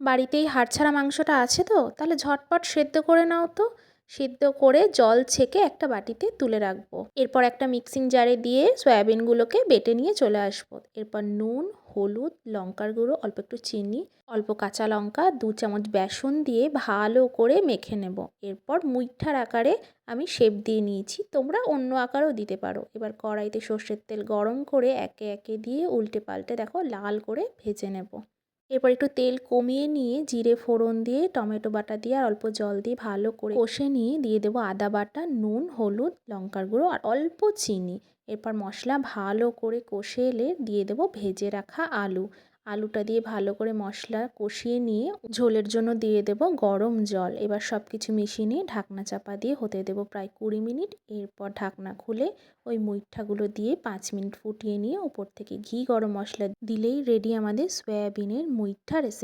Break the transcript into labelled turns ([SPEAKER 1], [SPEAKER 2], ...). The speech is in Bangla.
[SPEAKER 1] বাড়িতেই হাড় ছাড়া মাংসটা আছে তো, তাহলে ঝটপট সেদ্ধ করে নাও তো। সিদ্ধ করে জল ছেঁকে একটা বাটিতে তুলে রাখবো। এরপর একটা মিক্সিং জারে দিয়ে সয়াবিনগুলোকে বেটে নিয়ে চলে আসবো। এরপর নুন, হলুদ, লঙ্কার গুঁড়ো, অল্প একটু চিনি, অল্প কাঁচা লঙ্কা, 2 চামচ বেসন দিয়ে ভালো করে মেখে নেব। এরপর মুইঠার আকারে আমি শেপ দিয়ে নিয়েছি, তোমরা অন্য আকারও দিতে পারো। এবার কড়াইতে সর্ষের তেল গরম করে একে একে দিয়ে উল্টে পাল্টে দেখো লাল করে ভেজে নেব। এরপর একটু তেল কমিয়ে নিয়ে জিরে ফোড়ন দিয়ে টমেটো বাটা দিয়ে আর অল্প জল দিয়ে ভালো করে কষে নিয়ে দিয়ে দেবো আদা বাটা, নুন, হলুদ, লঙ্কার গুঁড়ো আর অল্প চিনি। এরপর মশলা ভালো করে কষে এলে দিয়ে দেবো ভেজে রাখা আলু। আলুটা দিয়ে ভালো করে মশলা কষিয়ে নিয়ে ঝোলের জন্য দিয়ে দেবো গরম জল। এবার সব কিছু মিশিয়ে নিয়ে ঢাকনা চাপা দিয়ে হতে দেবো প্রায় 20 মিনিট। এরপর ঢাকনা খুলে ওই মুইঠাগুলো দিয়ে 5 মিনিট ফুটিয়ে নিয়ে ওপর থেকে ঘি গরম মশলা দিলেই রেডি আমাদের সয়াবিনের মুইঠা রেসিপি।